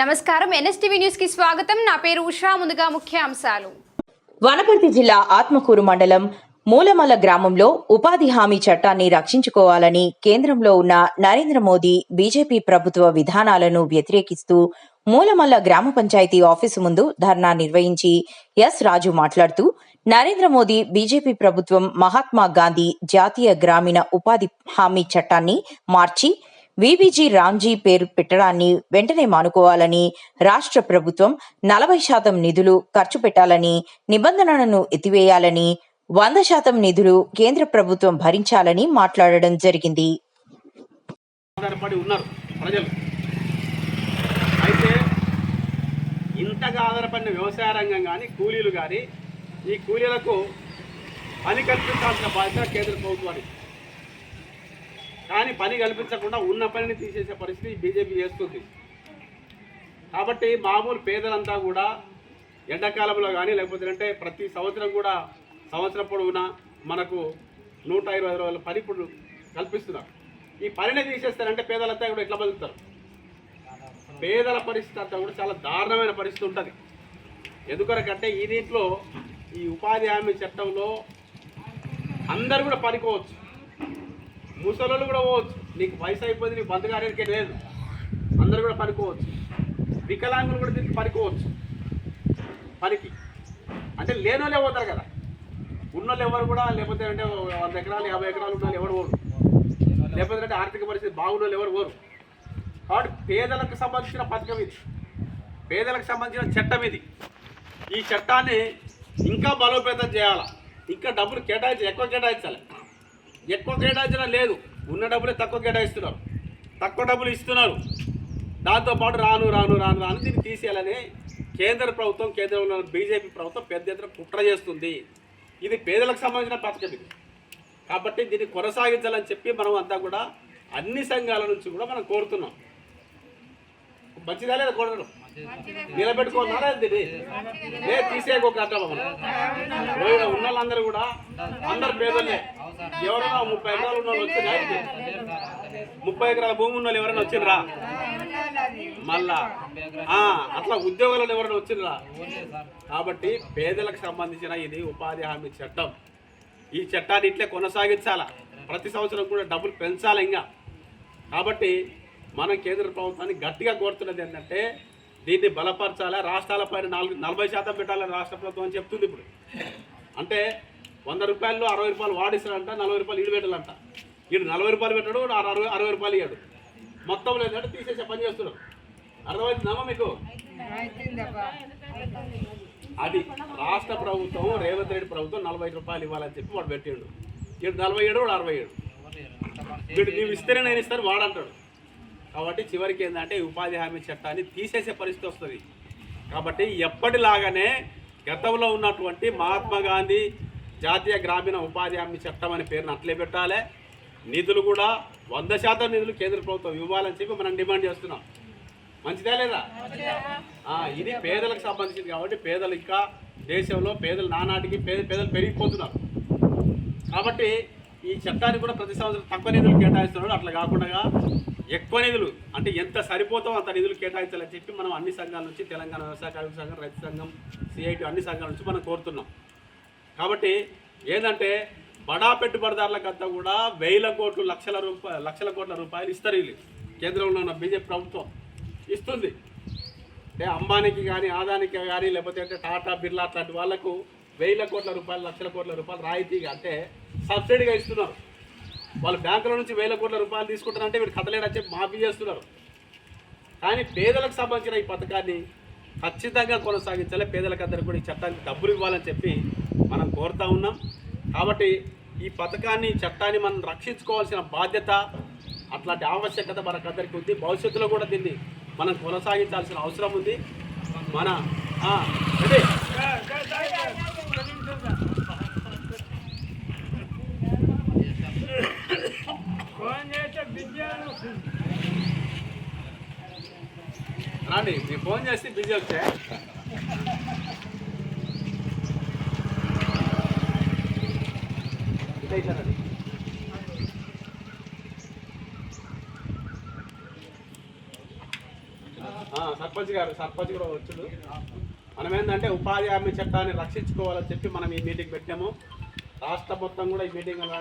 నమస్కారం NSTV news కి స్వాగతం. నా పేరు ఉషా. ముందుగా ముఖ్య అంశాలు. వనపర్తి జిల్లా ఆత్మకూరు మండలం మూలమల్ల గ్రామంలో ఉపాధి హామీ చట్టాన్ని రక్షించుకోవాలని కేంద్రంలో ఉన్న నరేంద్ర మోదీ బీజేపీ ప్రభుత్వ విధానాలను వ్యతిరేకిస్తూ మూలమల్ల గ్రామ పంచాయతీ ఆఫీసు ముందు ధర్నా నిర్వహించి ఎస్ రాజు మాట్లాడుతూ నరేంద్ర మోదీ బీజేపీ ప్రభుత్వం మహాత్మా గాంధీ జాతీయ గ్రామీణ ఉపాధి హామీ చట్టాన్ని మార్చి వీబీజీ రామ్జీ పేరు పెట్టడాన్ని వెంటనే మానుకోవాలని, రాష్ట్ర ప్రభుత్వం 40% నిధులు ఖర్చు పెట్టాలని, నిబంధనలను ఎత్తివేయాలని, 100% నిధులు కేంద్ర ప్రభుత్వం భరించాలని మాట్లాడడం జరిగింది. ఆధారపడి ఉన్నారు ప్రజలు. అయితే ఇంతగా ఆధారపడిన వ్యవసాయ రంగం కానీ, కూలీలు కానీ, ఈ కూలీలకు పని కల్పించాల్సిన బాధ్యత కేంద్ర ప్రభుత్వానికి. కానీ పని కల్పించకుండా ఉన్న పనిని తీసేసే పరిస్థితి బీజేపీ చేస్తుంది. కాబట్టి మామూలు పేదలంతా కూడా ఎండాకాలంలో కానీ లేకపోతే ప్రతి సంవత్సరం కూడా సంవత్సరం పొడవునా మనకు 120 రోజుల పని ఇప్పుడు కల్పిస్తున్నారు. ఈ పనిని తీసేస్తారంటే పేదలంతా కూడా ఎట్లా బతుకుతారు? పేదల పరిస్థితి అంతా కూడా చాలా దారుణమైన పరిస్థితి ఉంటుంది. ఎందుకొరకంటే ఈ దీంట్లో ఈ ఉపాధి హామీ చట్టంలో అందరు కూడా పనికోవచ్చు, ముసలోళ్ళు కూడా పోవచ్చు. నీకు వయసు అయిపోయింది, నీకు బంధుగారికి లేదు, అందరు కూడా పనికోవచ్చు. వికలాంగులు కూడా దీనికి పనికోవచ్చు. పనికి అంటే లేని వాళ్ళే పోతారు కదా, ఉన్నోళ్ళు ఎవరు కూడా, లేకపోతే అంటే 100 ఎకరాలు 50 ఎకరాలు ఉన్న వాళ్ళు ఎవరు పోరు, లేకపోతే అంటే ఆర్థిక పరిస్థితి బాగున్న వాళ్ళు ఎవరు పోరు. కాబట్టి పేదలకు సంబంధించిన పథకం ఇది, పేదలకు సంబంధించిన చట్టం ఇది. ఈ చట్టాన్ని ఇంకా బలోపేతం చేయాలి, ఇంకా డబ్బులు ఎక్కువ కేటాయించాలి. ఎక్కువ కేటాయించడం లేదు, ఉన్న డబ్బులే తక్కువ కేటాయిస్తున్నారు, తక్కువ డబ్బులు ఇస్తున్నారు. దాంతోపాటు రాను రాను రాను రాను దీన్ని తీసేయాలని కేంద్ర ప్రభుత్వం, కేంద్రంలో బీజేపీ ప్రభుత్వం పెద్ద ఎత్తున కుట్ర చేస్తుంది. ఇది పేదలకు సంబంధించిన పథకం ఇది. కాబట్టి దీన్ని కొనసాగించాలని చెప్పి మనం అంతా కూడా అన్ని సంఘాల నుంచి కూడా మనం కోరుతున్నాం. మంచిదా లేదా కోరడం? నిలబెట్టుకోవాలా దీన్ని? లేదు తీసేయకోక ఉన్న వాళ్ళందరూ కూడా అందరు పేదలే. ఎవరైనా 30 ఎకరాలు ఉన్న వాళ్ళు వచ్చిందా? 30 ఎకరాల భూమి ఉన్న వాళ్ళు ఎవరైనా వచ్చిండ్రా? మళ్ళా అట్లా ఉద్యోగాలను ఎవరైనా వచ్చిండ్రా? కాబట్టి పేదలకు సంబంధించిన ఇది ఉపాధి హామీ చట్టం. ఈ చట్టాన్ని ఇట్లే కొనసాగించాలా, ప్రతి సంవత్సరం కూడా డబ్బులు పెంచాలి ఇంకా. కాబట్టి మన కేంద్ర ప్రభుత్వాన్ని గట్టిగా కోరుతున్నది ఏంటంటే దీన్ని బలపరచాలి, రాష్ట్రాలపైన 40% పెట్టాలని రాష్ట్ర ప్రభుత్వం అని చెప్తుంది. ఇప్పుడు అంటే 100 రూపాయలు 60 రూపాయలు వాడిస్తాడంట, 40 రూపాయలు ఈడు పెట్టాలంట. ఈడు 40 రూపాయలు పెట్టాడు, 60 రూపాయలు ఇవ్వడు. మొత్తం లేదంటే తీసేసే పని చేస్తున్నాడు. అర్థమవుతుందమ్మా మీకు? అది రాష్ట్ర ప్రభుత్వం, రేవంత్ రెడ్డి ప్రభుత్వం 40 రూపాయలు ఇవ్వాలని చెప్పి వాడు పెట్టాడు. ఈడు 47, వాడు 67. వీడు నీవు ఇస్తేనే నేను ఇస్తాను వాడంటాడు. కాబట్టి చివరికి ఏంటంటే ఉపాధి హామీ చట్టాన్ని తీసేసే పరిస్థితి వస్తుంది. కాబట్టి ఎప్పటిలాగానే గతంలో ఉన్నటువంటి మహాత్మా గాంధీ జాతీయ గ్రామీణ ఉపాధి హామీ చట్టం అనే పేరును అట్లే పెట్టాలి. నిధులు కూడా 100% నిధులు కేంద్ర ప్రభుత్వం ఇవ్వాలని చెప్పి మనం డిమాండ్ చేస్తున్నాం. మంచిదా లేదా? ఇది పేదలకు సంబంధించింది. కాబట్టి పేదలు ఇంకా దేశంలో పేదలు నానాటికి పేదలు పెరిగిపోతున్నారు. కాబట్టి ఈ చట్టాన్ని కూడా ప్రతి సంవత్సరం తక్కువ నిధులు కేటాయిస్తున్నాడు. అట్లా కాకుండా ఎక్కువ నిధులు అంటే ఎంత సరిపోతామో అంత నిధులు కేటాయించాలని చెప్పి మనం అన్ని సంఘాల నుంచి, తెలంగాణ వ్యవసాయ కార్మిక సంఘం, రైతు సంఘం, సిఐటి అన్ని సంఘాల నుంచి మనం కోరుతున్నాం. కాబట్టి ఏంటంటే బడా పెట్టుబడిదారులకంతా కూడా 1000 కోట్లు లక్షల కోట్ల రూపాయలు ఇస్తారు. వీళ్ళు కేంద్రంలో ఉన్న బీజేపీ ప్రభుత్వం ఇస్తుంది. అంటే అంబానీకి కానీ, ఆదానికి కానీ, లేకపోతే అంటే టాటా, బిర్లా అట్లాంటి వాళ్లకు 1000 కోట్ల రూపాయలు, లక్షల కోట్ల రూపాయలు రాయితీగా అంటే సబ్సిడీగా ఇస్తున్నారు. వాళ్ళు బ్యాంకుల నుంచి 1000 కోట్ల రూపాయలు తీసుకుంటారంటే వీడు కథలేడని చెప్పి మాఫీ చేస్తున్నారు. కానీ పేదలకు సంబంధించిన ఈ పథకాన్ని ఖచ్చితంగా కొనసాగించాలి. పేదలకందరికీ కూడా ఈ చట్టానికి డబ్బులు ఇవ్వాలని చెప్పి మనం కోరుతూ ఉన్నాం. కాబట్టి ఈ పథకాన్ని, చట్టాన్ని మనం రక్షించుకోవాల్సిన బాధ్యత, అట్లాంటి ఆవశ్యకత మనకందరికీ ఉంది. భవిష్యత్తులో కూడా దీన్ని మనం కొనసాగించాల్సిన అవసరం ఉంది. మన రండి, మీరు ఫోన్ చేస్తే బిజీ వస్తే సర్పంచ్ కూడా వచ్చుడు. మనం ఏంటంటే ఉపాధి హామీ చట్టాన్ని రక్షించుకోవాలని చెప్పి మనం ఈ మీటింగ్ పెట్టాము. రాష్ట్రం మొత్తం కూడా ఈ మీటింగ్